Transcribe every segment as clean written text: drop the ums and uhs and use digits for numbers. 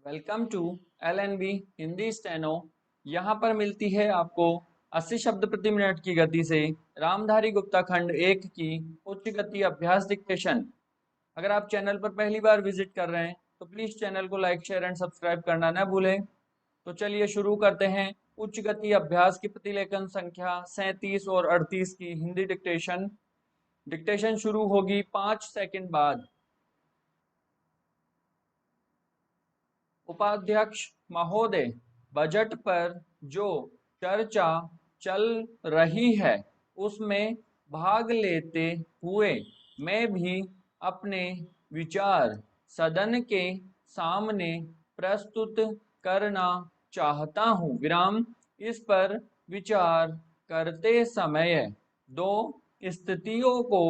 Welcome to LNB Hindi steno. यहाँ पर मिलती है आपको 80 शब्द प्रति मिनट की गति से रामधारी गुप्ता खंड 1 की उच्च गति अभ्यास डिक्टेशन। अगर आप चैनल पर पहली बार विजिट कर रहे हैं तो प्लीज़ चैनल को लाइक शेयर एंड सब्सक्राइब करना न भूलें। तो चलिए शुरू करते हैं उच्च गति अभ्यास की प्रतिलेखन संख्या 37 और 38 की हिंदी डिक्टेशन। डिक्टेशन शुरू होगी 5 सेकंड बाद। उपाध्यक्ष महोदय, बजट पर जो चर्चा चल रही है उसमें भाग लेते हुए मैं भी अपने विचार सदन के सामने प्रस्तुत करना चाहता हूँ। विराम। इस पर विचार करते समय दो स्थितियों को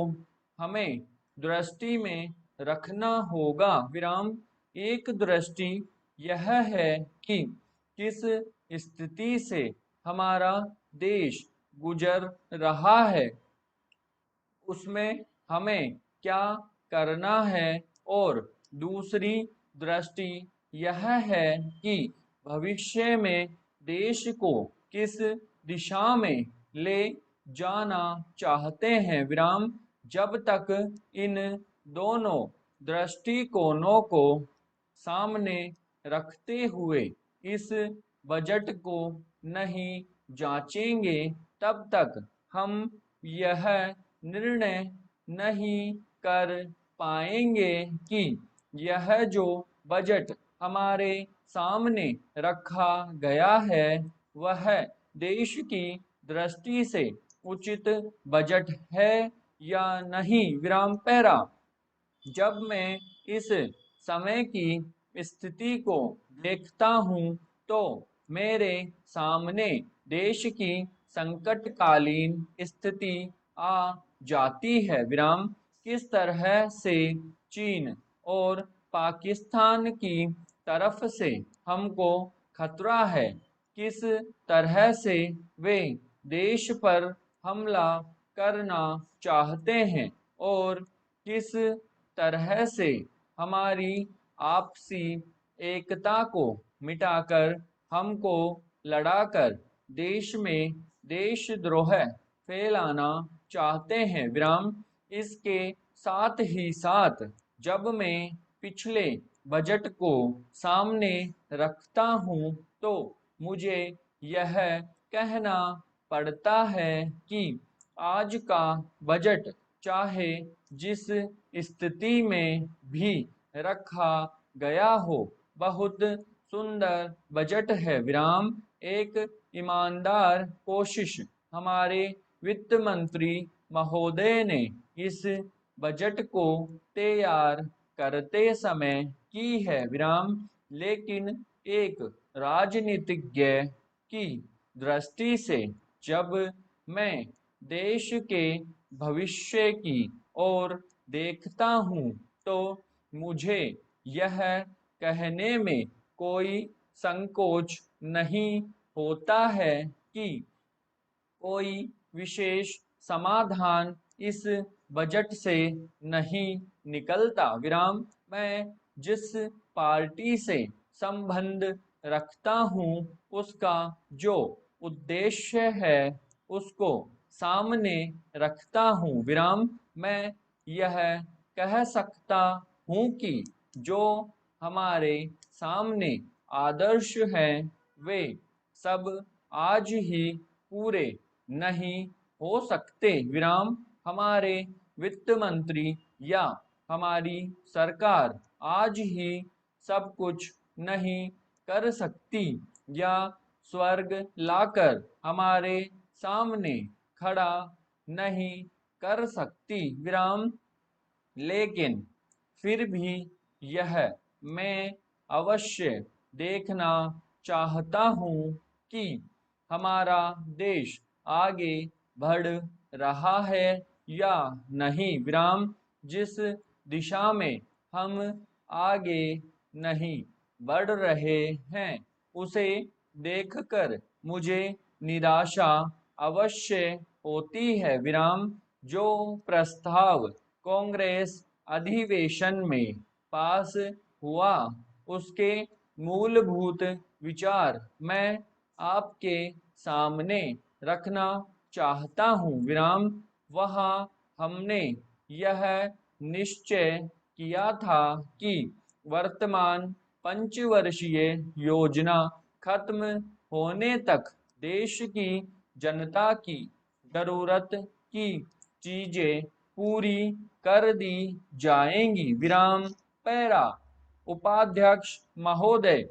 हमें दृष्टि में रखना होगा। विराम। एक दृष्टि यह है कि किस स्थिति से हमारा देश गुजर रहा है, उसमें हमें क्या करना है, और दूसरी दृष्टि यह है कि भविष्य में देश को किस दिशा में ले जाना चाहते हैं। विराम। जब तक इन दोनों दृष्टिकोणों को सामने रखते हुए इस बजट को नहीं जांचेंगे तब तक हम यह निर्णय नहीं कर पाएंगे कि यह जो बजट हमारे सामने रखा गया है वह देश की दृष्टि से उचित बजट है या नहीं। विराम। पैरा। जब मैं इस समय की स्थिति को देखता हूँ तो मेरे सामने देश की संकटकालीन स्थिति आ जाती है। विराम। किस तरह से चीन और पाकिस्तान की तरफ से हमको खतरा है, किस तरह से वे देश पर हमला करना चाहते हैं, और किस तरह से हमारी आपसी एकता को मिटाकर हमको लड़ाकर देश में देशद्रोह फैलाना चाहते हैं। विराम। इसके साथ ही साथ जब मैं पिछले बजट को सामने रखता हूँ तो मुझे यह कहना पड़ता है कि आज का बजट चाहे जिस स्थिति में भी रखा गया हो बहुत सुंदर बजट है। विराम। एक ईमानदार कोशिश हमारे वित्त मंत्री महोदय ने इस बजट को तैयार करते समय की है। विराम। लेकिन एक राजनीतिज्ञ की दृष्टि से जब मैं देश के भविष्य की ओर देखता हूँ तो मुझे यह कहने में कोई संकोच नहीं होता है कि कोई विशेष समाधान इस बजट से नहीं निकलता। विराम। मैं जिस पार्टी से संबंध रखता हूँ उसका जो उद्देश्य है उसको सामने रखता हूँ। विराम। मैं यह कह सकता हूँ कि जो हमारे सामने आदर्श हैं वे सब आज ही पूरे नहीं हो सकते। विराम। हमारे वित्त मंत्री या हमारी सरकार आज ही सब कुछ नहीं कर सकती या स्वर्ग लाकर हमारे सामने खड़ा नहीं कर सकती। विराम। लेकिन फिर भी यह मैं अवश्य देखना चाहता हूँ कि हमारा देश आगे बढ़ रहा है या नहीं। विराम। जिस दिशा में हम आगे नहीं बढ़ रहे हैं उसे देखकर मुझे निराशा अवश्य होती है। विराम। जो प्रस्ताव कांग्रेस अधिवेशन में पास हुआ उसके मूलभूत विचार मैं आपके सामने रखना चाहता हूँ। विराम। वहाँ हमने यह निश्चय किया था कि वर्तमान पंचवर्षीय योजना खत्म होने तक देश की जनता की जरूरत की चीजें पूरी कर दी जाएंगी। विराम। पैरा। उपाध्यक्ष महोदय,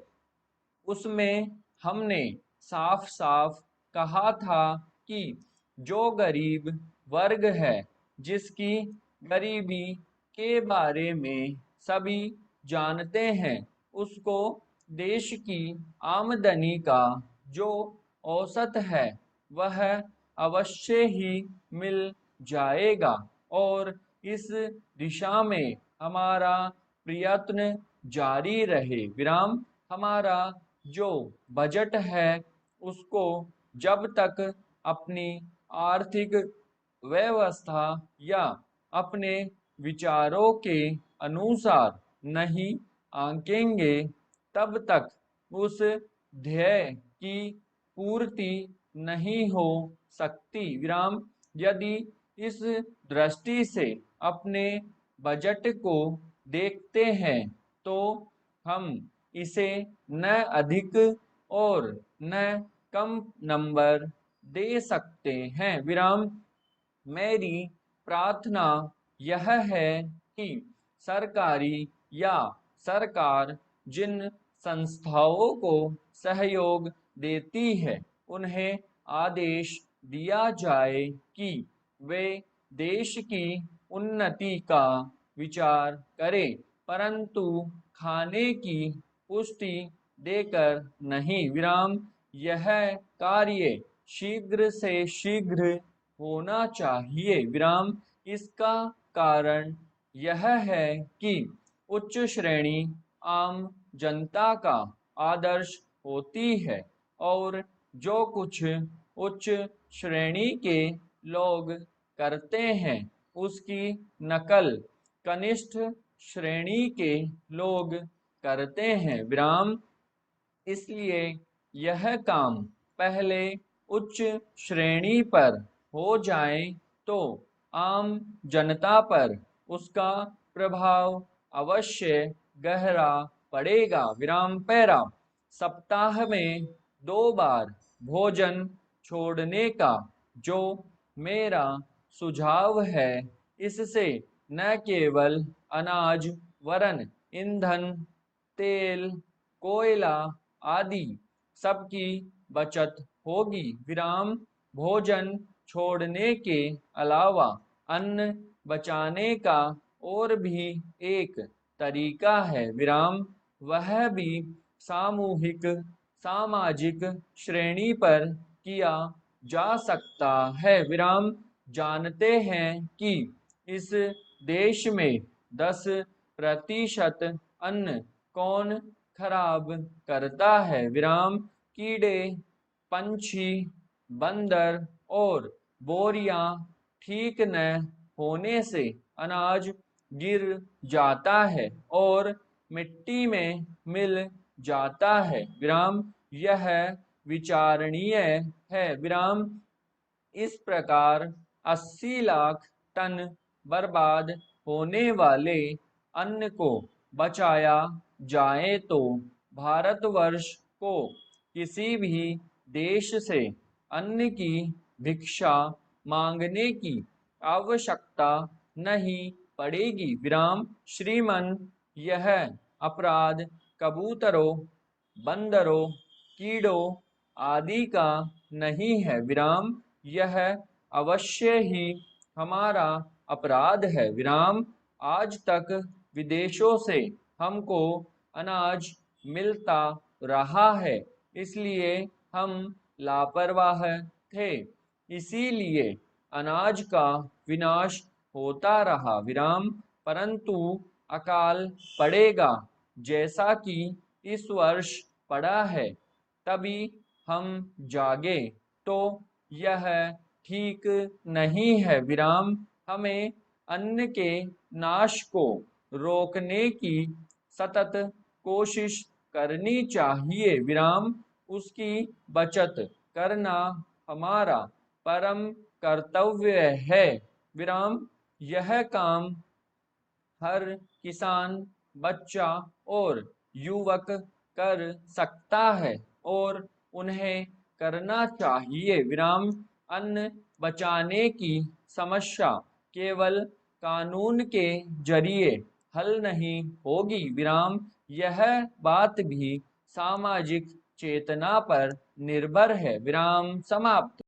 उसमें हमने साफ साफ कहा था कि जो गरीब वर्ग है, जिसकी गरीबी के बारे में सभी जानते हैं, उसको देश की आमदनी का जो औसत है वह अवश्य ही मिल जाएगा और इस दिशा में हमारा प्रयत्न जारी रहे। विराम। हमारा जो बजट है उसको जब तक अपनी आर्थिक व्यवस्था या अपने विचारों के अनुसार नहीं आंकेंगे, तब तक उस ध्येय की पूर्ति नहीं हो सकती। विराम। यदि इस दृष्टि से अपने बजट को देखते हैं तो हम इसे न अधिक और न कम नंबर दे सकते हैं। विराम। मेरी प्रार्थना यह है कि सरकारी या सरकार जिन संस्थाओं को सहयोग देती है, उन्हें आदेश दिया जाए कि वे देश की उन्नति का विचार करें, परंतु खाने की पुष्टि देकर नहीं। विराम। यह कार्य शीघ्र से शीघ्र होना चाहिए। विराम। इसका कारण यह है कि उच्च श्रेणी आम जनता का आदर्श होती है और जो कुछ उच्च श्रेणी के लोग करते हैं उसकी नकल कनिष्ठ श्रेणी के लोग करते हैं। विराम। इसलिए यह काम पहले उच्च श्रेणी पर हो जाए तो आम जनता पर उसका प्रभाव अवश्य गहरा पड़ेगा। विराम। पैरा। सप्ताह में 2 बार भोजन छोड़ने का जो मेरा सुझाव है, इससे न केवल अनाज वरन ईंधन, तेल, कोयला आदि सबकी बचत होगी। विराम। भोजन छोड़ने के अलावा अन्न बचाने का और भी एक तरीका है। विराम। वह भी सामूहिक सामाजिक श्रेणी पर किया जा सकता है। विराम। जानते हैं कि इस देश में 10% अन्न कौन खराब करता है? विराम। कीड़े, पंछी, बंदर और बोरियां ठीक न होने से अनाज गिर जाता है और मिट्टी में मिल जाता है। विराम। यह विचारणीय है। विराम। इस प्रकार 80 लाख टन बर्बाद होने वाले अन्न को बचाया जाए तो भारतवर्ष को किसी भी देश से अन्न की भिक्षा मांगने की आवश्यकता नहीं पड़ेगी। विराम। श्रीमन, यह अपराध कबूतरों, बंदरों, कीड़ों आदि का नहीं है। विराम। यह अवश्य ही हमारा अपराध है। विराम। आज तक विदेशों से हमको अनाज मिलता रहा है, इसलिए हम लापरवाह थे, इसीलिए अनाज का विनाश होता रहा। विराम। परंतु अकाल पड़ेगा जैसा कि इस वर्ष पड़ा है, तभी हम जागे तो यह ठीक नहीं है। विराम। हमें अन्न के नाश को रोकने की सतत कोशिश करनी चाहिए, विराम उसकी बचत करना हमारा परम कर्तव्य है, विराम यह काम हर किसान, बच्चा और युवक कर सकता है और उन्हें करना चाहिए, विराम अन्न बचाने की समस्या केवल कानून के जरिए हल नहीं होगी, विराम यह बात भी सामाजिक चेतना पर निर्भर है, विराम समाप्त।